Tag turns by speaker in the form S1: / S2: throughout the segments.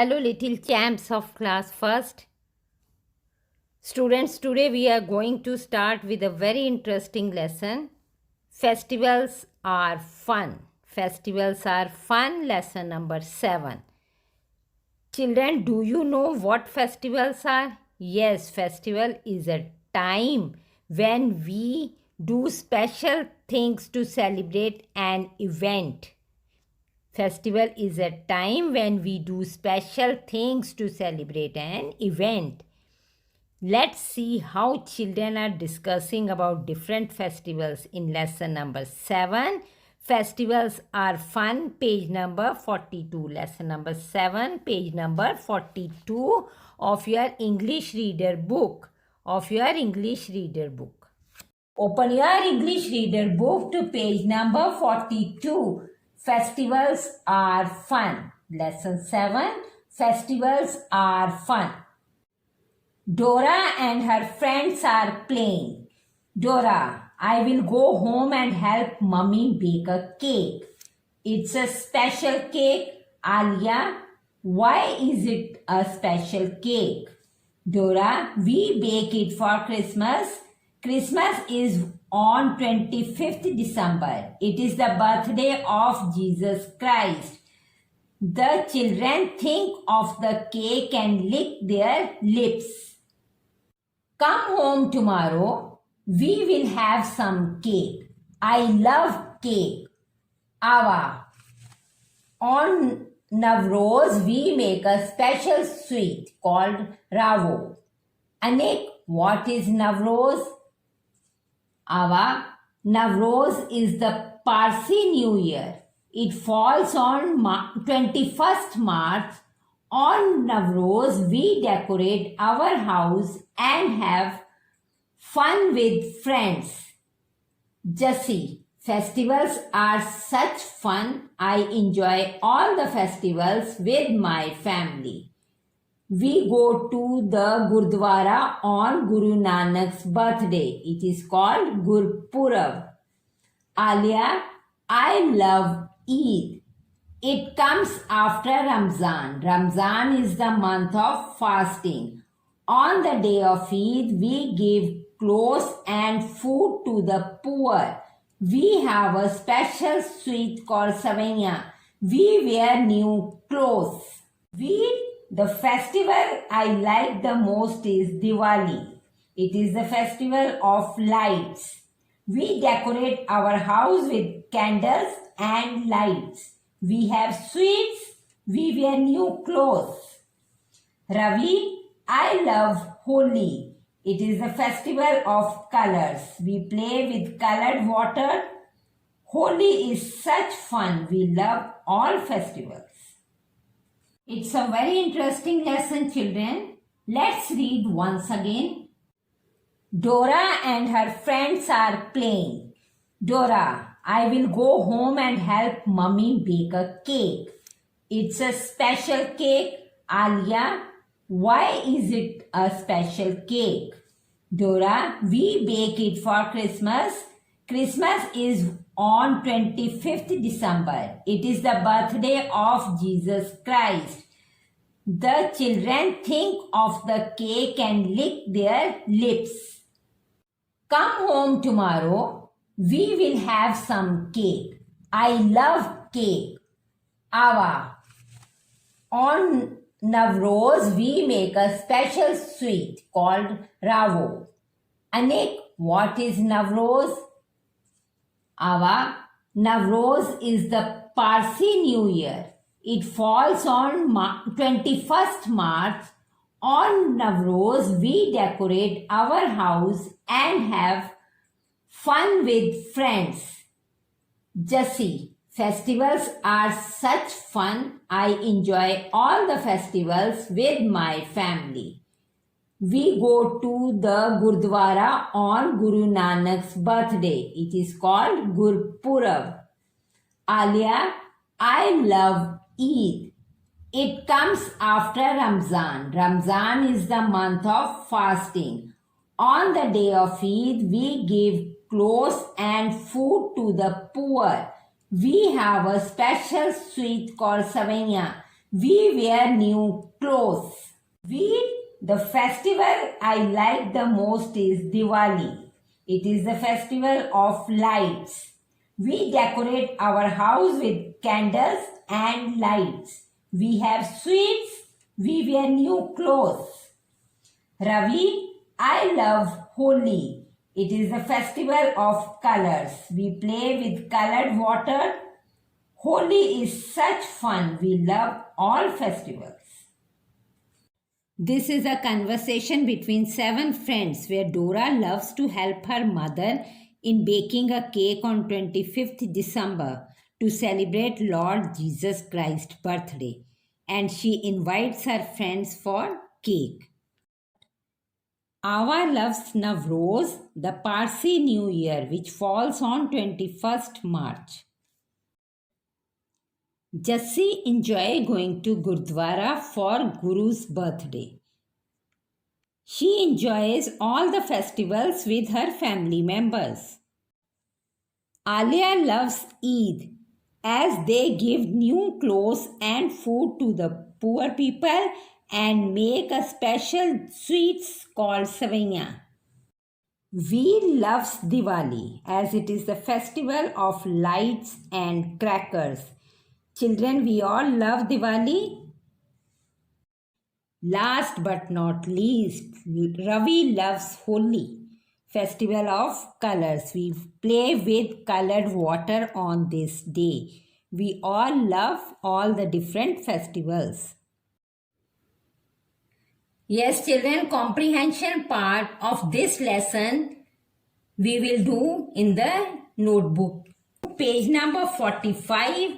S1: Hello, little champs of class first. Students, today we are going to start with a very interesting lesson. Festivals are fun. Festivals are fun, lesson number 7. Children, do you know what festivals are? Yes, festival is a time when we do special things to celebrate an event. Festival is a time when we do special things to celebrate an event. Let's see how children are discussing about different festivals in lesson number 7. Festivals are fun, page number 42. Lesson number 7, page number 42 of your English reader book. Open your English reader book to page number 42. Festivals are fun. Lesson 7. Festivals are fun. Dora and her friends are playing. Dora, I will go home and help Mummy bake a cake. It's a special cake. Alia, why is it a special cake? Dora, we bake it for Christmas. Christmas is on 25th December. It is the birthday of Jesus Christ. The children think of the cake and lick their lips. Come home tomorrow. We will have some cake. I love cake. Ava. On Navroz, we make a special sweet called Ravo. Anik, what is Navroz? Ava, Navroz is the Parsi New Year. It falls on 21st March. On Navroz, we decorate our house and have fun with friends. Jassi, festivals are such fun. I enjoy all the festivals with my family. We go to the Gurdwara on Guru Nanak's birthday. It is called Gurpurab. Alia, I love Eid. It comes after Ramzan. Ramzan is the month of fasting. On the day of Eid, we give clothes and food to the poor. We have a special sweet called Savaiya. We wear new clothes. The festival I like the most is Diwali. It is the festival of lights. We decorate our house with candles and lights. We have sweets. We wear new clothes. Ravi, I love Holi. It is the festival of colors. We play with colored water. Holi is such fun. We love all festivals. It's a very interesting lesson, children. Let's read once again. Dora and her friends are playing. Dora, I will go home and help Mummy bake a cake. It's a special cake. Alia, why is it a special cake? Dora, we bake it for Christmas. Christmas is on 25th December. It is the birthday of Jesus Christ. The children think of the cake and lick their lips. Come home tomorrow. We will have some cake. I love cake. Ava. On Navroz, we make a special sweet called Ravo. Anik, what is Navroz? Ava, Navroz is the Parsi New Year. It falls on 21st March. On Navroz, we decorate our house and have fun with friends. Jassi, festivals are such fun. I enjoy all the festivals with my family. We go to the Gurdwara on Guru Nanak's birthday. It is called Gurpurab. Alia, I love Eid. It comes after Ramzan. Ramzan is the month of fasting. On the day of Eid, we give clothes and food to the poor. We have a special sweet called Savaiya. We wear new clothes. The festival I like the most is Diwali. It is the festival of lights. We decorate our house with candles and lights. We have sweets. We wear new clothes. Ravi, I love Holi. It is a festival of colors. We play with colored water. Holi is such fun. We love all festivals. This is a conversation between 7 friends where Dora loves to help her mother in baking a cake on 25th December to celebrate Lord Jesus Christ's birthday, and she invites her friends for cake. Ava loves Navroz, the Parsi New Year, which falls on 21st March. Jassi enjoys going to Gurdwara for Guru's birthday. She enjoys all the festivals with her family members. Alia loves Eid as they give new clothes and food to the poor people and make a special sweets called savaiya. We loves Diwali as it is the festival of lights and crackers. Children, we all love Diwali. Last but not least, Ravi loves Holi, festival of colors. We play with colored water on this day. We all love all the different festivals. Yes, children, comprehension part of this lesson we will do in the notebook. Page number 45,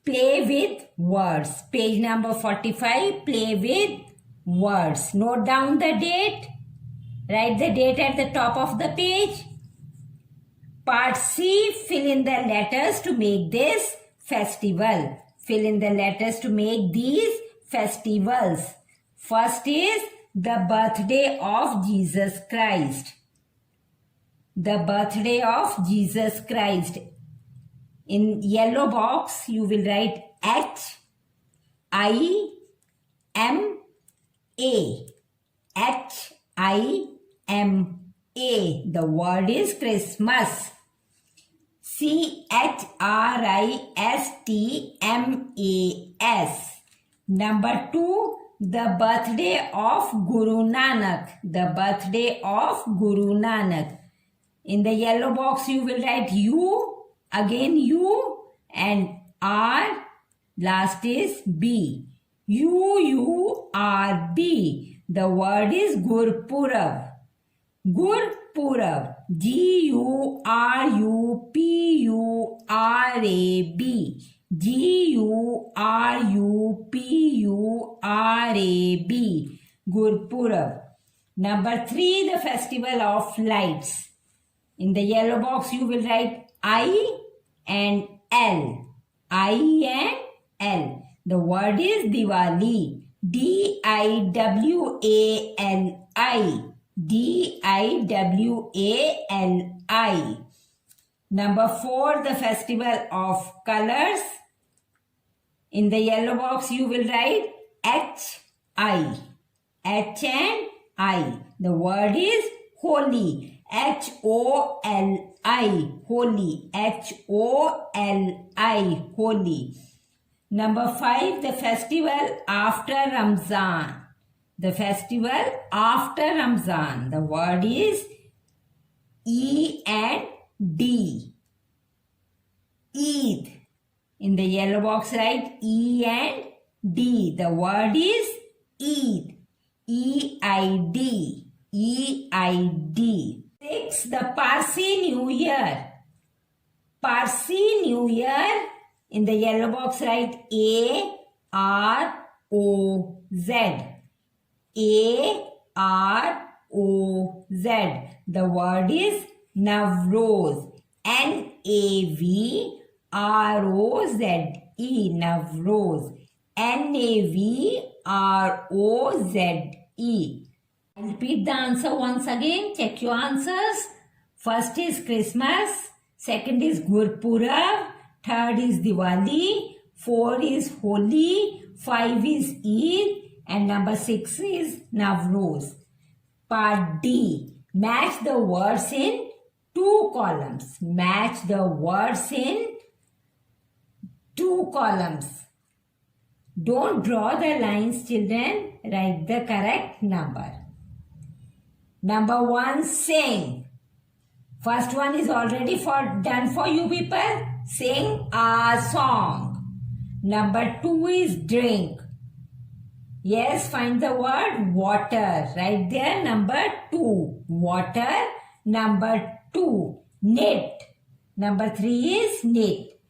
S1: play with words. Page number 45, play with words. Note down the date. Write the date at the top of the page. Part C, fill in the letters to make this festival. Fill in the letters to make these festivals. First is the birthday of Jesus Christ. The birthday of Jesus Christ. In yellow box, you will write H-I-M-A. H-I-M-A. The word is Christmas. C-H-R-I-S-T-M-A-S. Number 2, the birthday of Guru Nanak. The birthday of Guru Nanak. In the yellow box, you will write U, again U, and R, last is B. U-U-R-B. The word is Gurpurav. Gurpurav. G-U-R-U-P-U-R-A-B. G-U-R-U-P-U-R-A-B. Gurpurav. Number 3, the festival of lights. In the yellow box, you will write I and L. I and L. The word is Diwali. D-I-W-A-L-I. D-I-W-A-L-I. Number 4, the festival of colors. In the yellow box, you will write H-I. H and I. The word is Holi. H-O-L-I. Holi. H-O-L-I. Holi. Number 5, the festival after Ramzan. The festival after Ramzan. The word is E and D. Eid. In the yellow box, write E and D. The word is Eid. E-I-D. E-I-D. 6, the Parsi New Year. Parsi New Year. In the yellow box, write A-R-O-Z. A-R-O-Z. The word is Navroz. N-A-V-R-O-Z-E. Navroz. N-A-V-R-O-Z-E. I'll repeat the answer once again. Check your answers. First is Christmas. Second is Gurpurav. Third is Diwali. 4 is Holi. 5 is Eid and number 6 is Navroz. Part D. Match the words in 2 columns. Match the words in 2 columns. Don't draw the lines, children. Write the correct number. Number 1, sing. First one is already done for you people. Sing a song. Number 2 is drink. Yes, find the word water. Right there, number 2. Water. Number 2. Knit. Number 3 is knit.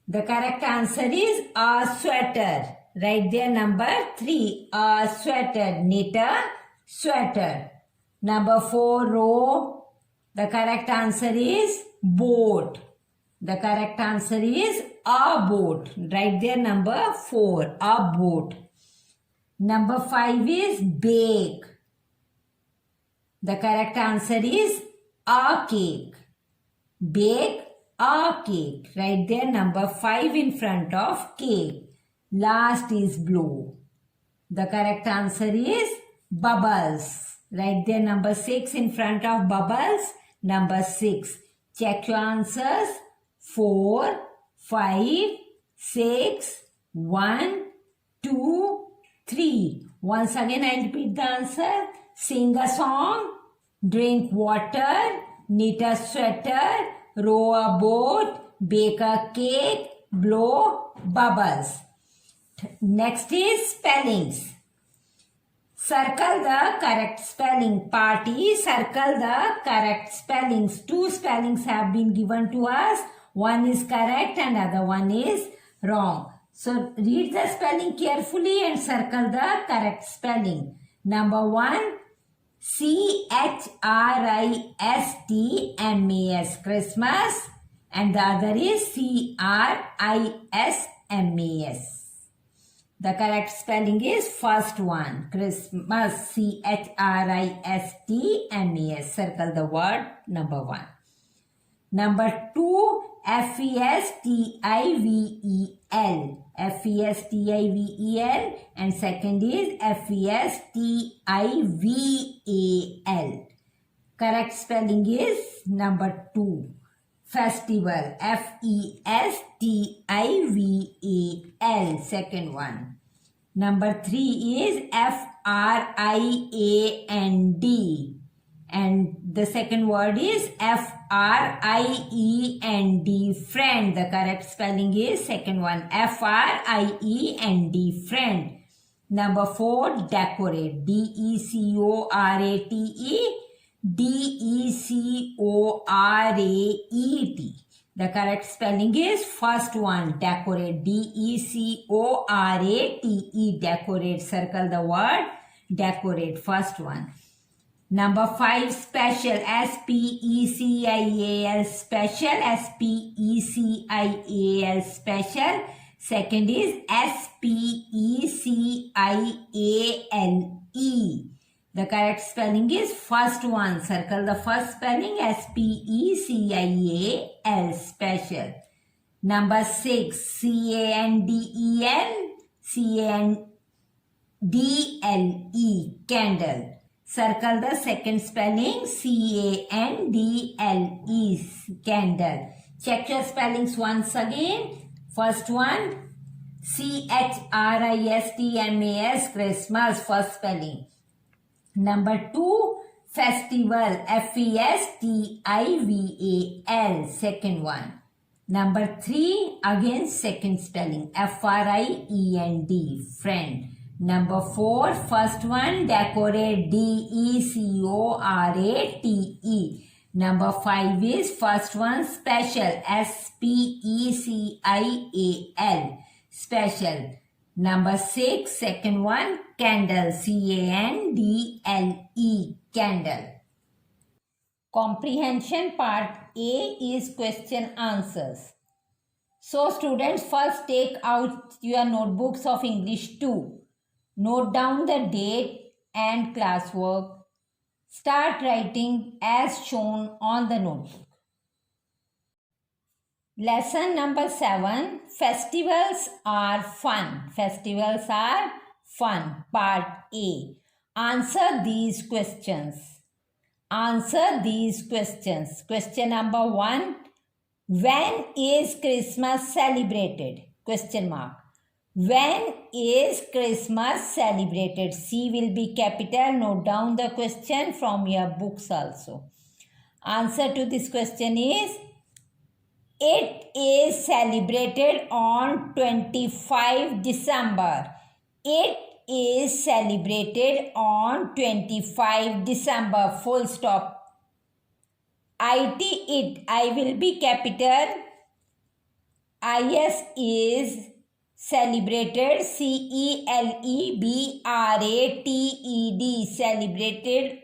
S1: The correct answer is a sweater. Right there, number 3. A sweater. Knit a sweater. Number 4, row. The correct answer is boat. The correct answer is a boat. Right there, number 4. A boat. Number 5 is bake. The correct answer is a cake. Bake a cake. Right there, number 5 in front of cake. Last is blow. The correct answer is bubbles. Right there, number 6 in front of bubbles. Number 6. Check your answers. 4, 5, 6, 1, 2, 3. Once again, I'll repeat the answer. Sing a song, drink water, knit a sweater, row a boat, bake a cake, blow bubbles. Next is spellings. Circle the correct spelling. Party, circle the correct spellings. 2 spellings have been given to us. One is correct and other one is wrong. So read the spelling carefully and circle the correct spelling. Number 1, Christmas, Christmas, and the other is Christmas. The correct spelling is first one, Christmas, Christmas. Circle the word number 1. Number 2, Festivell, Festivell, and second is Festival. Correct spelling is number 2, festival, Festivell, second one. Number 3 is Friend, and the second word is Friend, friend. The correct spelling is second one, Friend, friend. Number 4, decorate, Decorate. The correct spelling is first one, decorate, Decorate, decorate. Circle the word decorate, first one. Number 5, special, Special, special, Special, special. Second is Speciale. The correct spelling is first one. Circle the first spelling, Special, special. Number 6, Candle, candle. Circle the second spelling, Candle, candle. Check your spellings once again. First one, Christmas, Christmas, first spelling. Number 2, festival, Festival, second one. Number 3, again second spelling, Friend, friend. Number 4, first one, decorate, Decorate. Number 5 is first one, special, Special, special. Number 6, second one, candle, Candle, candle. Comprehension part A is question answers. So students, first take out your notebooks of English 2. Note down the date and classwork. Start writing as shown on the notebook. Lesson number 7. Festivals are fun. Festivals are fun. Part A. Answer these questions. Answer these questions. Question number 1. When is Christmas celebrated? Question mark. When is Christmas celebrated? C will be capital. Note down the question from your books also. Answer to this question is, it is celebrated on 25 December. It is celebrated on 25 December. Full stop. It, I will be capital. Is celebrated. celebrated. Celebrated.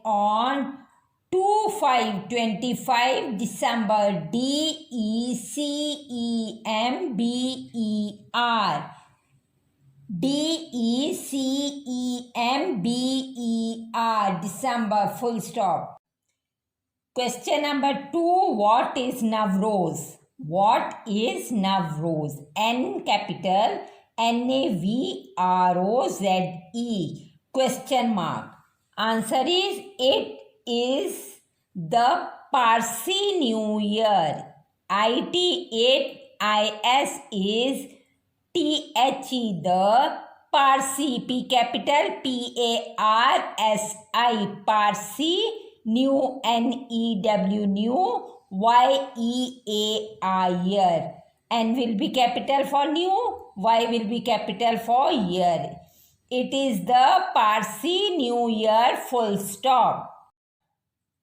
S1: On 25 December. December. December. Full stop. Question number 2. What is Navroz? What is Navroz? N capital. Navroze. Question mark. Answer is, it is the Parsi New Year. It is the Parsi, P capital Parsi, Parsi, new new year. N will be capital for new, Y will be capital for year. It is the Parsi New Year, full stop.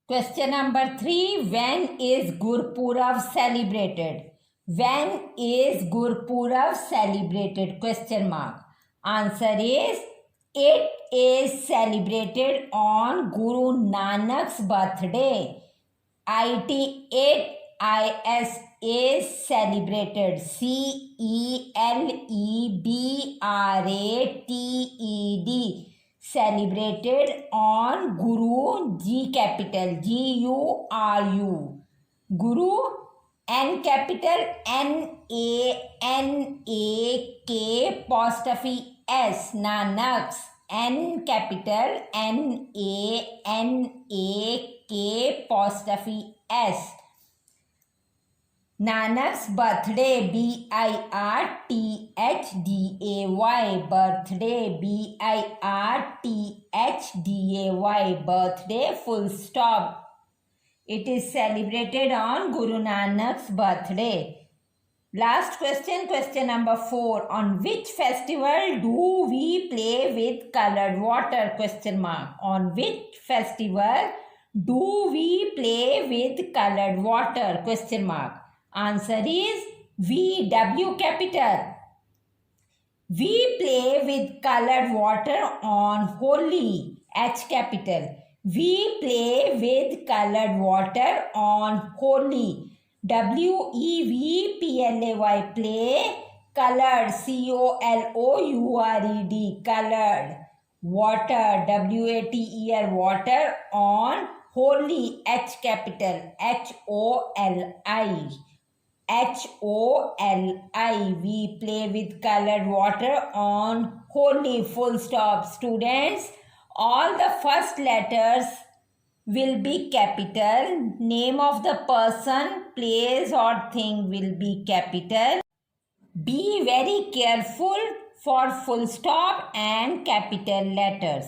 S1: Question number 3. When is Gurpurav celebrated? When is Gurpurav celebrated? Question mark. Answer is, it is celebrated on Guru Nanak's birthday. It is celebrated. Celebrated. Celebrated on Guru, G capital, Guru. Guru, N capital, Nanak apostrophe S, Nanak's, N capital, Nanak apostrophe S. Nanak's birthday, birthday, birthday, birthday, full stop. It is celebrated on Guru Nanak's birthday. Last question, question number 4. On which festival do we play with colored water? Question mark. On which festival do we play with colored water? Question mark. Answer is VW capital. We play with colored water on Holi, H capital. We play with colored water on Holi, WEVPLAY, play, colored, COLOURED, colored, water, WATER, water, on Holi, H capital, HOLI, we play with colored water on Holi, full stop. Students, all the first letters will be capital. Name of the person, place or thing will be capital. Be very careful for full stop and capital letters.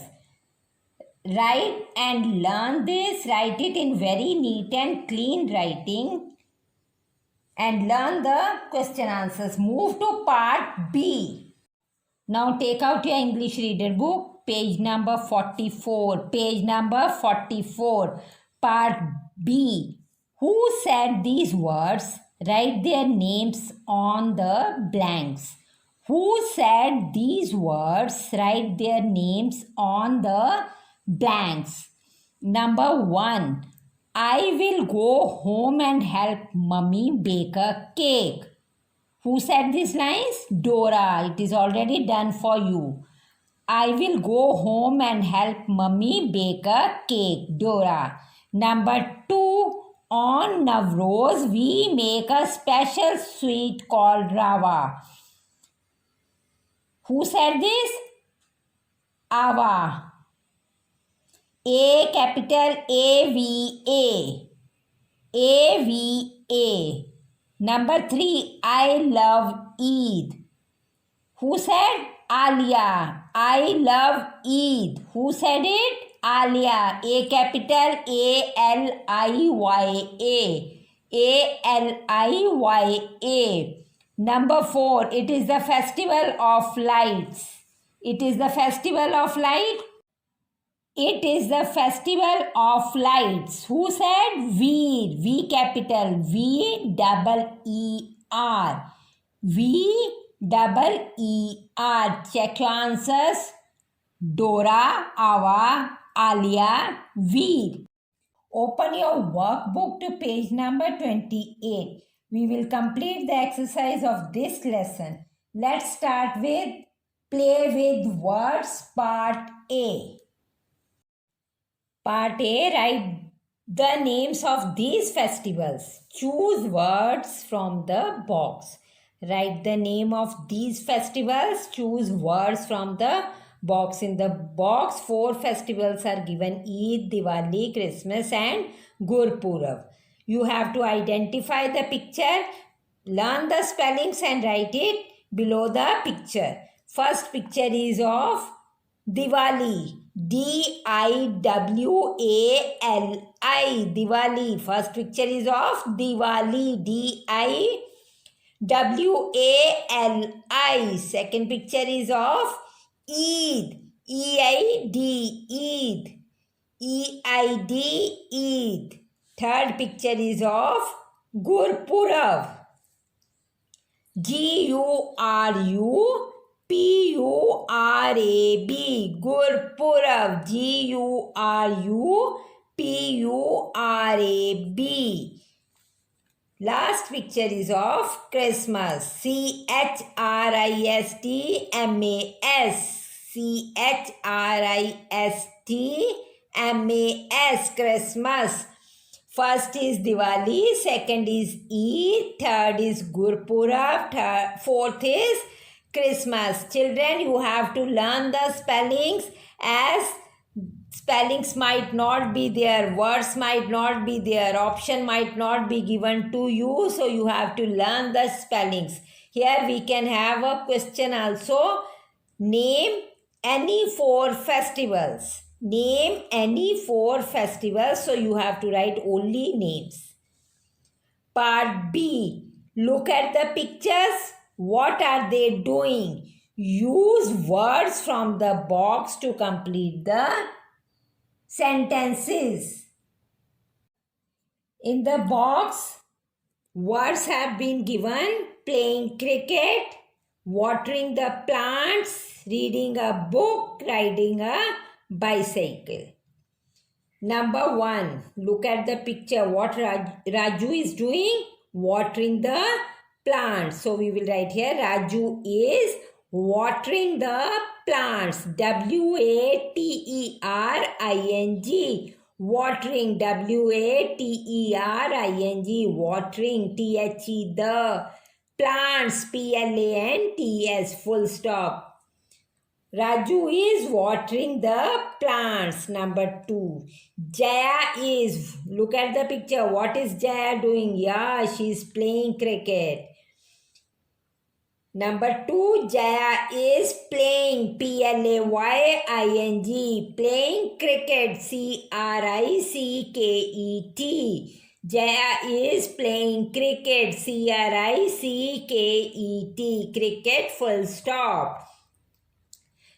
S1: Write and learn this. Write it in very neat and clean writing. And learn the question answers. Move to part B. Now take out your English reader book, page number 44. Page number 44. Part B. Who said these words? Write their names on the blanks. Who said these words? Write their names on the blanks. Number 1. I will go home and help mummy bake a cake. Who said these lines? Dora. It is already done for you. I will go home and help mummy bake a cake. Dora. Number 2. On Navroz, we make a special sweet called Rava. Who said this? Ava. A capital AVA. AVA. Number 3, I love Eid. Who said? Alia. I love Eid. Who said it? Alia. A capital ALIYA. ALIYA. Number 4, it is the festival of lights. It is the festival of light. It is the festival of lights. Who said? Veer. V capital. V double ER. V double ER. Check your answers. Dora, Ava, Alia, Veer. Open your workbook to page number 28. We will complete the exercise of this lesson. Let's start with Play with Words Part A. Part A, write the names of these festivals. Choose words from the box. Write the name of these festivals. Choose words from the box. In the box, 4 festivals are given: Eid, Diwali, Christmas and Gurpurab. You have to identify the picture, learn the spellings and write it below the picture. First picture is of Diwali. DIWALI. Diwali. First picture is of Diwali. DIWALI. Second picture is of Eid. EID. Eid. EID. Eid. Third picture is of Gurpurab. GURUPURAB. Gurpurab. GURUPURAB. Last picture is of Christmas. CHRISTMAS. Christmas. First is Diwali, second is Eid, third is Gurpurab, fourth is Christmas. Children, you have to learn the spellings, as spellings might not be there, words might not be there, option might not be given to you, so you have to learn the spellings. Here we can have a question also. Name any 4 festivals. Name any 4 festivals, so you have to write only names. Part B. Look at the pictures. What are they doing? Use words from the box to complete the sentences. In the box, words have been given: playing cricket, watering the plants, reading a book, riding a bicycle. Number 1, look at the picture. What Raju is doing? Watering the plants. So we will write here, Raju is watering the plants. WATERING. Watering. WATERING. Watering. THE. The plants. PLANTS. Full stop. Raju is watering the plants. Number 2. Jaya is, look at the picture. What is Jaya doing? Yeah, she is playing cricket. Number 2, Jaya is playing. PLAYING. Playing cricket. CRICKET. Jaya is playing cricket. CRICKET. Cricket. Full stop.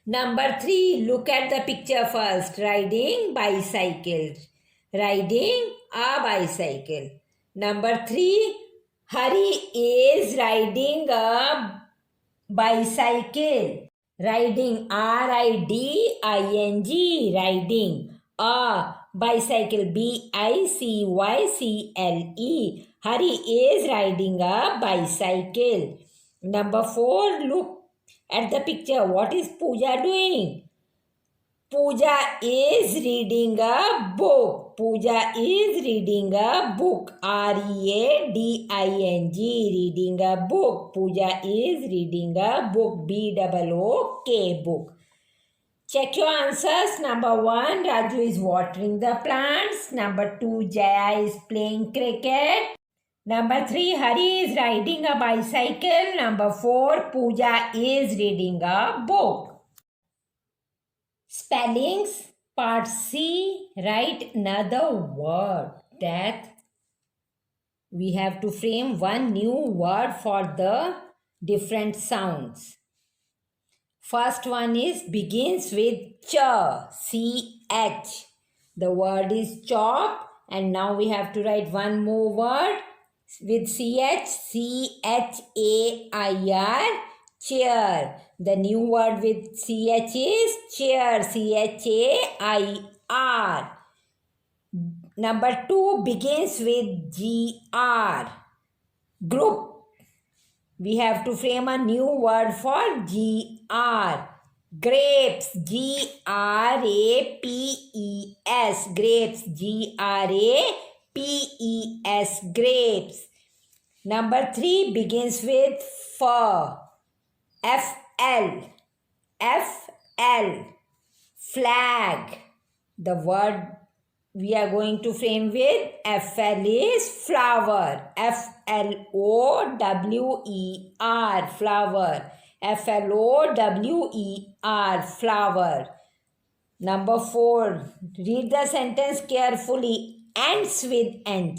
S1: Number 3, look at the picture first. Riding bicycle. Riding a bicycle. Number 3, Hari is riding a bicycle. Riding. RIDING. Riding a bicycle. BICYCLE. Hari is riding a bicycle. Number 4, look at the picture. What is Pooja doing? Pooja is reading a book. Pooja is reading a book. Reading. Reading a book. Pooja is reading a book. Book. Book. Check your answers. Number 1, Raju is watering the plants. Number 2, Jaya is playing cricket. Number 3, Hari is riding a bicycle. Number 4, Pooja is reading a book. Spellings. Part C. Write another word that we have to frame one new word for the different sounds. First one is begins with ch, ch. The word is chop, and now we have to write one more word with ch, chair, chair. The new word with ch is chair, chair. Number 2 begins with gr, group. We have to frame a new word for gr. Grapes, grapes, grapes, grapes, grapes. Number 3 begins with fl, fl, flag. The word we are going to frame with fl is flower, flower, flower, flower, flower. Number 4, read the sentence carefully. Ends with ng,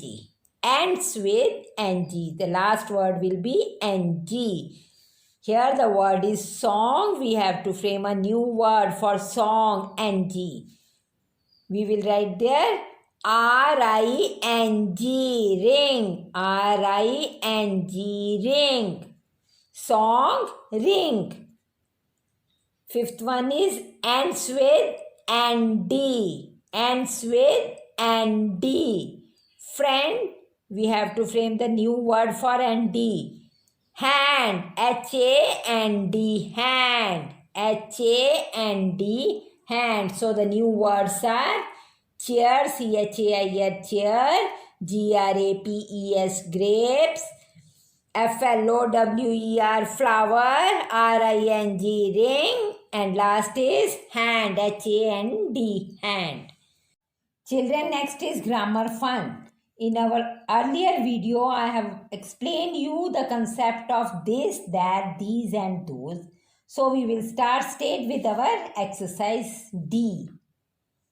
S1: ends with ng. The last word will be ng. Here the word is song. We have to frame a new word for song, ng. We will write there ring, ring, ring, ring. Song, ring. Fifth one is ends with and, ends with and. Friend, we have to frame the new word for and. Hand, hand, hand, hand, hand. So the new words are chair, chair, chair, grapes, grapes, flower, flower, ring, ring, and last is hand, hand, hand. Children, next is grammar fun. In our earlier video, I have explained you the concept of this, that, these and those. So we will start straight with our exercise D.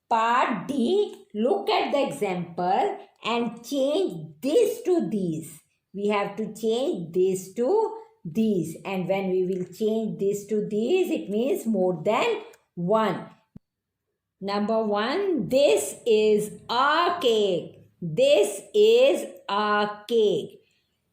S1: Part D, look at the example and change this to these. We have to change this to these. And when we will change this to these, it means more than one. Number 1, this is a cake. This is a cake.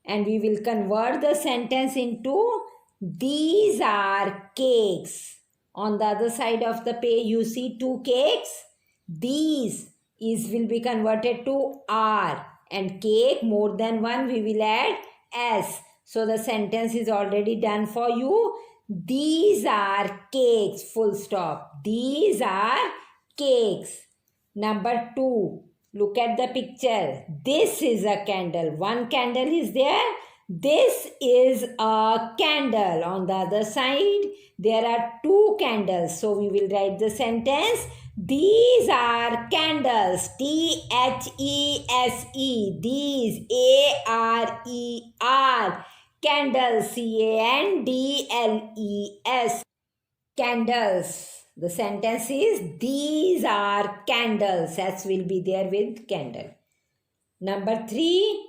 S1: And we will convert the sentence into these are cakes. On the other side of the page, you see 2 cakes. These will be converted to are. And cake, more than one, we will add s. So the sentence is already done for you. These are cakes, full stop. These are cakes. Number 2, look at the picture. This is a candle. One candle is there. This is a candle. On the other side, there are 2 candles. So we will write the sentence. These are candles. These. These. A-R-E-R. Candles. C-A-N-D-L-E-S. Candles. The sentence is these are candles. S will be there with candle. Number 3.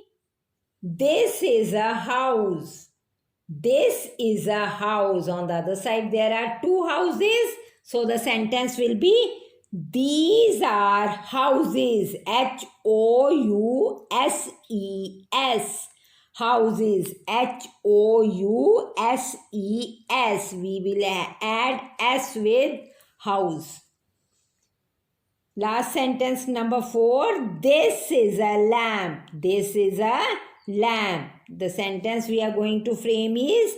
S1: This is a house. This is a house. On the other side, there are 2 houses. So the sentence will be these are houses. H-O-U-S-E-S. Houses. H-O-U-S-E-S. We will add S with house. Last sentence, number 4. This is a lamp. This is a lamp. The sentence we are going to frame is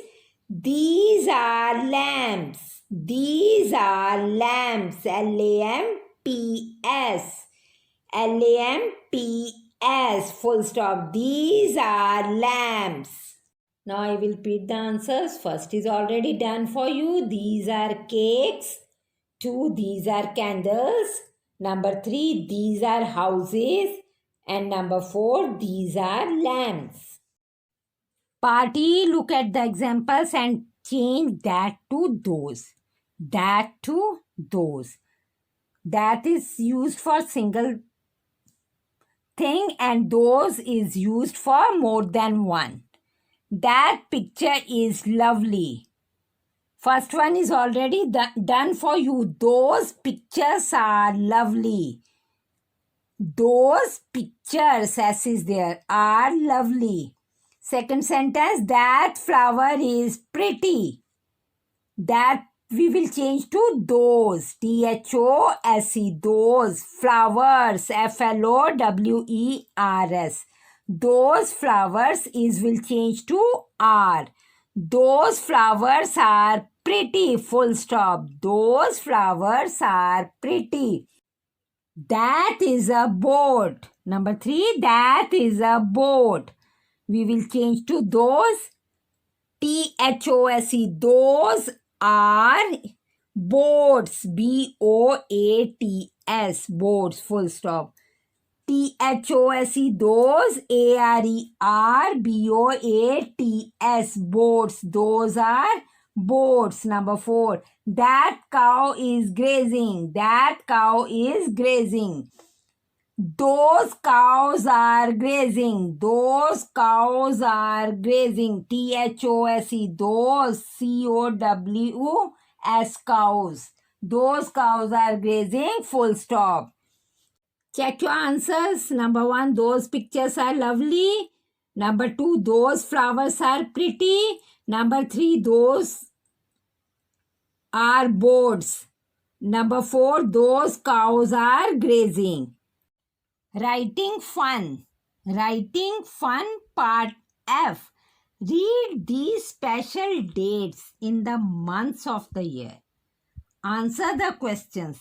S1: these are lamps. These are lamps. L-A-M-P-S. L-A-M-P-S. Full stop. These are lamps. Now I will repeat the answers. First is already done for you. These are cakes. 2. These are candles. Number 3. These are houses. And number 4. These are lamps. Party, look at the examples and change that to those. That to those. That is used for single thing and those is used for more than one. That picture is lovely. First one is already done for you. Those pictures are lovely. Those pictures, S is there, are lovely. Second sentence, that flower is pretty. That we will change to those. T-H-O-S-E. Those flowers. F-L-O-W-E-R-S. Those flowers is will change to are. Those flowers are pretty. Full stop. Those flowers are pretty. That is a boat. Number 3. That is a boat. We will change to those. T-H-O-S-E. Those are boats. B-O-A-T-S. Boats. Full stop. T-H-O-S-E. Those. A-R-E-R-B-O-A-T-S. Boats. Those are boats. Number 4. That cow is grazing. That cow is grazing. Those cows are grazing. Those cows are grazing. T-H-O-S-E. Those C-O-W-S cows. Those cows are grazing. Full stop. Check your answers. Number 1, those pictures are lovely. Number 2, those flowers are pretty. Number 3, those are boats. Number 4, those cows are grazing. Writing fun. Writing fun part F. Read these special dates in the months of the year. Answer the questions.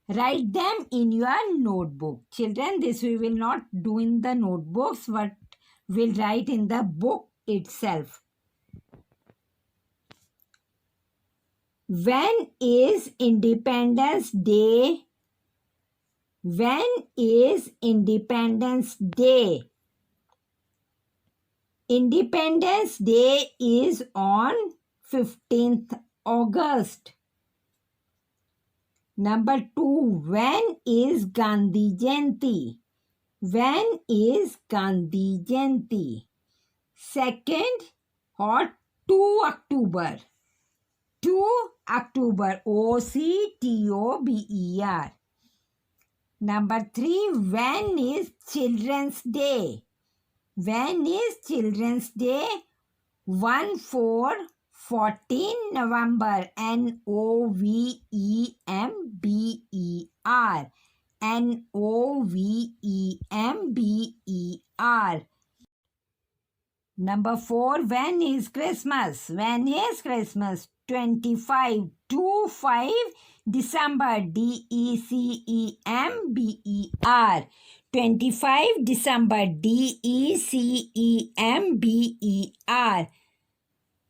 S1: Write them in your notebook. Children, this we will not do in the notebooks, but we'll write in the book itself. When is Independence Day? When is Independence Day? Independence Day is on 15th August. Number 2, when is Gandhi Jayanti? When is Gandhi Jayanti? Second, or 2 October. 2 October, O-C-T-O-B-E-R. Number 3, when is Children's Day? When is Children's Day? 14 November. N-O-V-E-M-B-E-R. N-O-V-E-M-B-E-R. Number 4, when is Christmas? When is Christmas? 25 December. D-E-C-E-M-B-E-R. 25 December. D-E-C-E-M-B-E-R.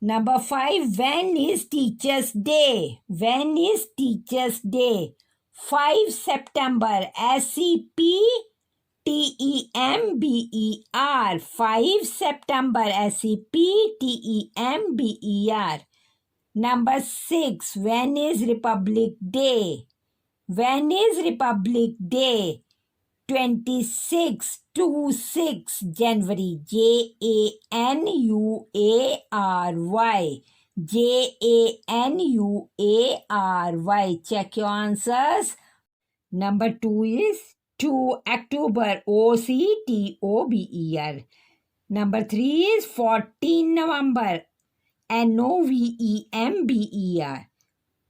S1: Number 5, when is Teacher's Day? When is Teacher's Day? 5 September. S-E-P-T-E-M-B-E-R. 5 September. S-E-P-T-E-M-B-E-R. Number 6, when is Republic Day? When is Republic Day? 26 January. J-A-N-U-A-R-Y. J-A-N-U-A-R-Y. Check your answers. Number 2 is 2 October. O-C-T-O-B-E-R. Number 3 is 14 November. N-O-V-E-M-B-E-R.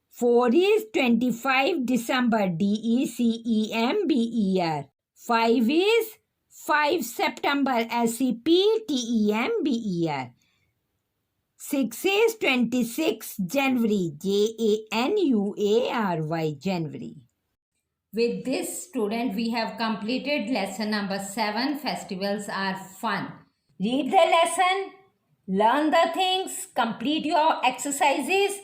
S1: 4 is 25 December. D-E-C-E-M-B-E-R. 5 is 5 September. S-E-P-T-E-M-B-E-R. 6 is 26 January, January, January. With this, student, we have completed lesson number 7, festivals are fun. Read the lesson, learn the things, complete your exercises